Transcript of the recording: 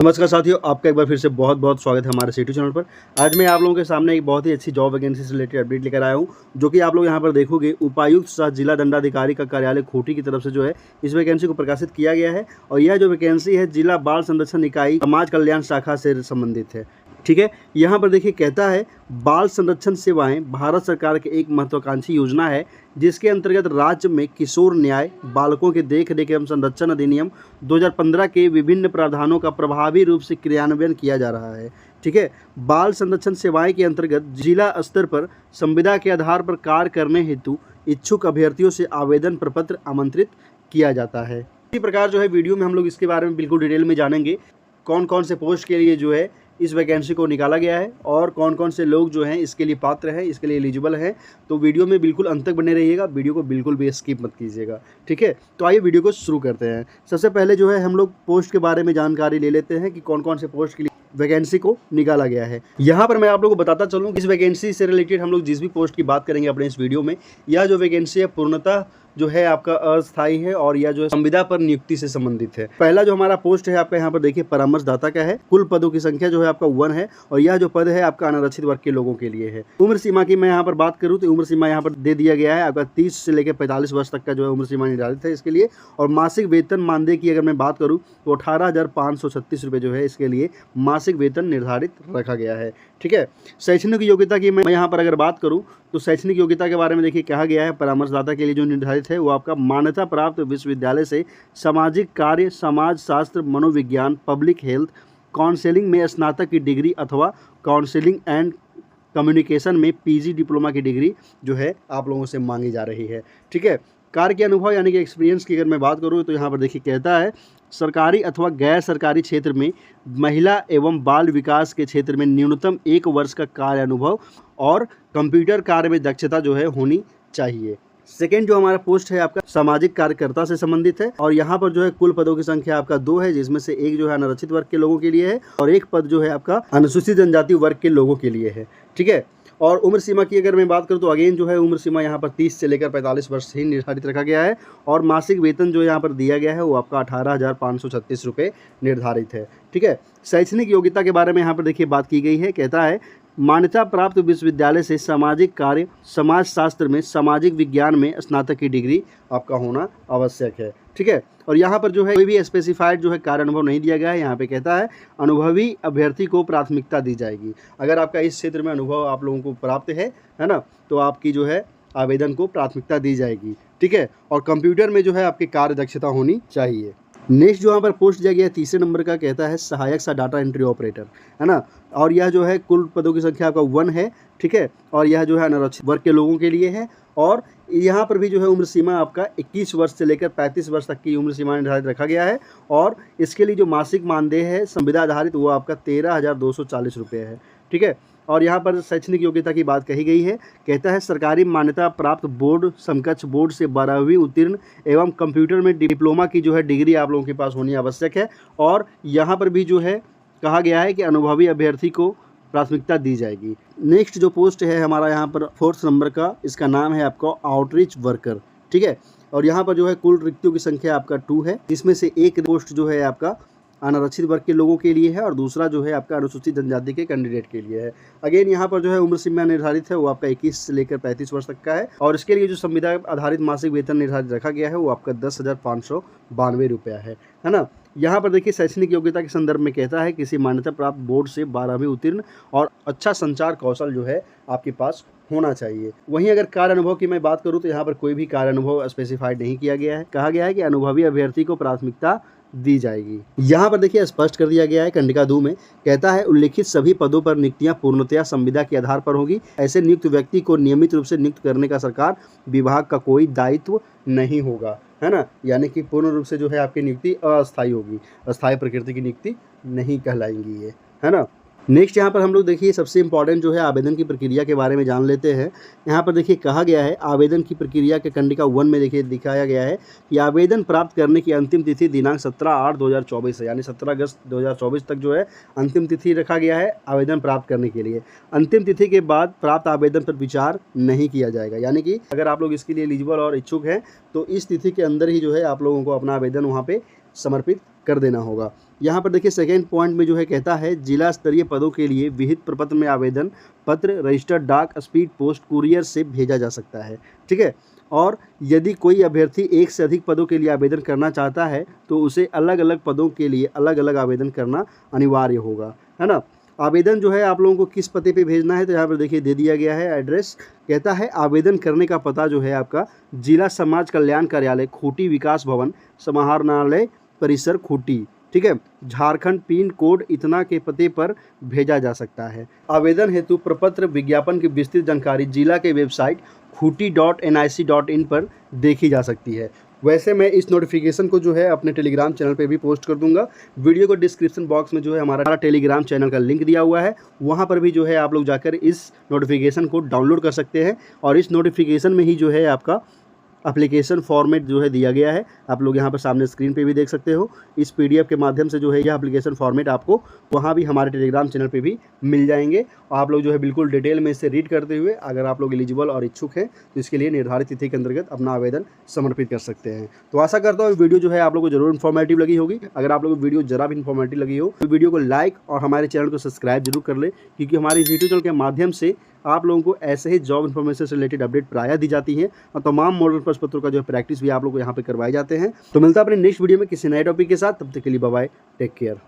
नमस्कार साथियों, आपका एक बार फिर से बहुत बहुत स्वागत है हमारे यूट्यूब चैनल पर। आज मैं आप लोगों के सामने एक बहुत ही अच्छी जॉब वैकेंसी से रिलेटेड अपडेट लेकर आया हूं, जो कि आप लोग यहां पर देखोगे उपायुक्त सह जिला दंडाधिकारी का कार्यालय खूंटी की तरफ से जो है इस वैकेंसी को प्रकाशित किया गया है। और यह जो वैकेंसी है जिला बाल संरक्षण इकाई समाज कल्याण शाखा से संबंधित है। ठीक है, यहाँ पर देखिए कहता है बाल संरक्षण सेवाएं भारत सरकार की एक महत्वाकांक्षी योजना है, जिसके अंतर्गत राज्य में किशोर न्याय, बालकों के देख रेख एवं संरक्षण अधिनियम 2015 के विभिन्न प्रावधानों का प्रभावी रूप से क्रियान्वयन किया जा रहा है। ठीक है, बाल संरक्षण सेवाएं के अंतर्गत जिला स्तर पर संविदा के आधार पर कार्य करने हेतु इच्छुक अभ्यर्थियों से आवेदन प्रपत्र आमंत्रित किया जाता है। इसी प्रकार जो है वीडियो में हम लोग इसके बारे में बिल्कुल डिटेल में जानेंगे, कौन कौन से पोस्ट के लिए जो है इस वैकेंसी को निकाला गया है और कौन कौन से लोग जो हैं इसके लिए पात्र हैं, इसके लिए एलिजिबल हैं। तो वीडियो में बिल्कुल अंत तक बने रहिएगा, वीडियो को बिल्कुल भी स्किप मत कीजिएगा। ठीक है, तो आइए वीडियो को शुरू करते हैं। सबसे पहले जो है हम लोग पोस्ट के बारे में जानकारी ले लेते हैं कि कौन कौन से पोस्ट के लिए वैकेंसी को निकाला गया है। यहाँ पर मैं आप लोगों को बताता चलूँ, इस वैकेंसी से रिलेटेड हम लोग जिस भी पोस्ट की बात करेंगे अपने इस वीडियो में, यह जो वैकेंसी है पूर्णतः जो है आपका अस्थायी है और यह जो है संविदा पर नियुक्ति से संबंधित है। पहला जो हमारा पोस्ट है आपका यहाँ पर देखिए परामर्शदाता का है। कुल पदों की संख्या जो है आपका 1 है और यह जो पद है आपका अनारक्षित वर्ग के लोगों के लिए है। उम्र सीमा की मैं यहाँ पर बात करूँ तो उम्र सीमा यहाँ पर दे दिया गया है आपका 30 से लेकर 45 वर्ष तक का जो है उम्र सीमा निर्धारित है इसके लिए। और मासिक वेतन मानदेय की अगर मैं बात करूँ तो 18,536 रुपये जो है इसके लिए मासिक वेतन निर्धारित रखा गया है। ठीक है, शैक्षणिक योग्यता की मैं यहाँ पर अगर बात करूँ तो शैक्षणिक योग्यता के बारे में देखिए कहा गया है परामर्शदाता के लिए जो निर्धारित है वो आपका मान्यता प्राप्त विश्वविद्यालय से सामाजिक कार्य, समाज शास्त्र, मनोविज्ञान, पब्लिक हेल्थ, काउंसलिंग में स्नातक की डिग्री अथवा काउंसलिंग एंड कम्युनिकेशन में पीजी डिप्लोमा की डिग्री जो है आप लोगों से मांगी जा रही है। ठीक है, कार्य के अनुभव यानी कि एक्सपीरियंस की अगर मैं बात करूँ तो यहाँ पर देखिए कहता है सरकारी अथवा गैर सरकारी क्षेत्र में महिला एवं बाल विकास के क्षेत्र में न्यूनतम 1 वर्ष का कार्य अनुभव और कंप्यूटर कार्य में दक्षता जो है होनी चाहिए। सेकेंड जो हमारा पोस्ट है आपका सामाजिक कार्यकर्ता से संबंधित है और यहाँ पर जो है कुल पदों की संख्या आपका 2 है, जिसमें से एक जो है अनारक्षित वर्ग के लोगों के लिए है और एक पद जो है आपका अनुसूचित जनजाति वर्ग के लोगों के लिए है। ठीक है, और उम्र सीमा की अगर मैं बात करूं तो अगेन जो है उम्र सीमा यहाँ पर 30 से लेकर 45 वर्ष ही निर्धारित रखा गया है और मासिक वेतन जो यहाँ पर दिया गया है वो आपका 18,536 रुपये निर्धारित है। ठीक है, शैक्षणिक योग्यता के बारे में यहाँ पर देखिए बात की गई है। कहता है मान्यता प्राप्त विश्वविद्यालय से सामाजिक कार्य, समाज शास्त्र में, सामाजिक विज्ञान में स्नातक की डिग्री आपका होना आवश्यक है। ठीक है, और यहाँ पर जो है कोई भी स्पेसिफाइड जो है कार्य अनुभव नहीं दिया गया है। यहाँ पे कहता है अनुभवी अभ्यर्थी को प्राथमिकता दी जाएगी। अगर आपका इस क्षेत्र में अनुभव आप लोगों को प्राप्त है ना, तो आपकी जो है आवेदन को प्राथमिकता दी जाएगी। ठीक है, और कंप्यूटर में जो है आपकी कार्य दक्षता होनी चाहिए। नेक्स्ट जो यहाँ पर पोस्ट दिया गया है तीसरे नंबर का, कहता है सहायक सा डाटा एंट्री ऑपरेटर, है ना, और यह जो है कुल पदों की संख्या आपका 1 है। ठीक है, और यह जो है अनारक्षित वर्ग के लोगों के लिए है और यहाँ पर भी जो है उम्र सीमा आपका 21 वर्ष से लेकर 35 वर्ष तक की उम्र सीमा निर्धारित रखा गया है और इसके लिए जो मासिक मानदेय है संविदा आधारित वो आपका 13,240 रुपये है। ठीक है, और यहाँ पर शैक्षणिक योग्यता की बात कही गई है। कहता है सरकारी मान्यता प्राप्त बोर्ड समकक्ष बोर्ड से 12वीं उत्तीर्ण एवं कंप्यूटर में डिप्लोमा की जो है डिग्री आप लोगों के पास होनी आवश्यक है। और यहाँ पर भी जो है कहा गया है कि अनुभवी अभ्यर्थी को प्राथमिकता दी जाएगी। नेक्स्ट जो पोस्ट है हमारा यहाँ पर 4th नंबर का, इसका नाम है आपका आउटरीच वर्कर। ठीक है, और यहाँ पर जो है कुल रिक्तियों की संख्या आपका 2 है, इसमें से एक पोस्ट जो है आपका अनारक्षित वर्ग के लोगों के लिए है और दूसरा जो है आपका अनुसूचित जनजाति के कैंडिडेट के लिए है। अगेन यहाँ पर जो है उम्र सीमा निर्धारित है वो आपका 21 से लेकर 35 वर्ष तक का है और इसके लिए जो संविदा आधारित मासिक वेतन निर्धारित रखा गया है वो आपका 10,592 रुपया है ना। यहाँ पर देखिए शैक्षणिक योग्यता के संदर्भ में कहता है किसी मान्यता प्राप्त बोर्ड से 12वीं उत्तीर्ण और अच्छा संचार कौशल जो है आपके पास होना चाहिए। वहीं अगर कार्य अनुभव की मैं बात करूँ तो यहाँ पर कोई भी कार्य अनुभव स्पेसिफाइड नहीं किया गया है। कहा गया है कि अनुभवी अभ्यर्थी को प्राथमिकता दी जाएगी। यहाँ पर देखिए स्पष्ट कर दिया गया है कंडिका 2 में, कहता है उल्लिखित सभी पदों पर नियुक्तियां पूर्णतया संविदा के आधार पर होगी। ऐसे नियुक्त व्यक्ति को नियमित रूप से नियुक्त करने का सरकार विभाग का कोई दायित्व नहीं होगा, है ना, यानी कि पूर्ण रूप से जो है आपकी नियुक्ति अस्थायी होगी, अस्थायी प्रकृति की नियुक्ति नहीं कहलाएंगी ये, है ना। नेक्स्ट यहाँ पर हम लोग देखिए सबसे इंपॉर्टेंट जो है आवेदन की प्रक्रिया के बारे में जान लेते हैं। यहाँ पर देखिए कहा गया है आवेदन की प्रक्रिया के कंडिका 1 में देखिए दिखाया गया है कि आवेदन प्राप्त करने की अंतिम तिथि दिनांक 17/8/2024 है, यानी 17 अगस्त 2024 तक जो है अंतिम तिथि रखा गया है आवेदन प्राप्त करने के लिए। अंतिम तिथि के बाद प्राप्त आवेदन पर विचार नहीं किया जाएगा, यानी कि अगर आप लोग इसके लिए एलिजिबल और इच्छुक हैं तो इस तिथि के अंदर ही जो है आप लोगों को अपना आवेदन वहाँ पे समर्पित कर देना होगा। यहाँ पर देखिए सेकेंड पॉइंट में जो है कहता है जिला स्तरीय पदों के लिए विहित प्रपत्र में आवेदन पत्र रजिस्टर्ड डाक स्पीड पोस्ट कुरियर से भेजा जा सकता है। ठीक है, और यदि कोई अभ्यर्थी एक से अधिक पदों के लिए आवेदन करना चाहता है तो उसे अलग अलग पदों के लिए अलग अलग आवेदन करना अनिवार्य होगा, है ना। आवेदन जो है आप लोगों को किस पते पे भेजना है तो यहाँ पर देखिए दे दिया गया है एड्रेस। कहता है आवेदन करने का पता जो है आपका जिला समाज कल्याण कार्यालय खूंटी विकास भवन समाहरणालय परिसर खूंटी, ठीक है, झारखंड पिन कोड इतना के पते पर भेजा जा सकता है। आवेदन हेतु प्रपत्र विज्ञापन की विस्तृत जानकारी जिला के वेबसाइट खूंटी.nic.in पर देखी जा सकती है। वैसे मैं इस नोटिफिकेशन को जो है अपने टेलीग्राम चैनल पे भी पोस्ट कर दूंगा। वीडियो को डिस्क्रिप्शन बॉक्स में जो है हमारा टेलीग्राम चैनल का लिंक दिया हुआ है, वहाँ पर भी जो है आप लोग जाकर इस नोटिफिकेशन को डाउनलोड कर सकते हैं। और इस नोटिफिकेशन में ही जो है आपका एप्लीकेशन फॉर्मेट जो है दिया गया है, आप लोग यहाँ पर सामने स्क्रीन पे भी देख सकते हो। इस पीडीएफ के माध्यम से जो है यह एप्लीकेशन फॉर्मेट आपको वहाँ भी हमारे टेलीग्राम चैनल पे भी मिल जाएंगे। और आप लोग जो है बिल्कुल डिटेल में इसे रीड करते हुए अगर आप लोग एलिजिबल और इच्छुक हैं तो इसके लिए निर्धारित तिथि के अंतर्गत अपना आवेदन समर्पित कर सकते हैं। तो आशा करता हूँ वीडियो जो है आप लोग को जरूर इन्फॉर्मेटिव लगी होगी। अगर आप लोग को वीडियो जरा भी इन्फॉर्मेटिव लगी हो तो वीडियो को लाइक और हमारे चैनल को सब्सक्राइब जरूर कर ले, क्योंकि हमारे इस यूट्यूब चैनल के माध्यम से आप लोगों को ऐसे ही जॉब इन्फॉर्मेशन से रिलेटेड अपडेट प्रायः दी जाती है और तमाम मॉडल प्रश्न पत्रों का जो प्रैक्टिस भी आप लोग को यहाँ पे करवाए जाते हैं। तो मिलता है अपने नेक्स्ट वीडियो में किसी नए टॉपिक के साथ, तब तक के लिए बाय बाय, टेक केयर।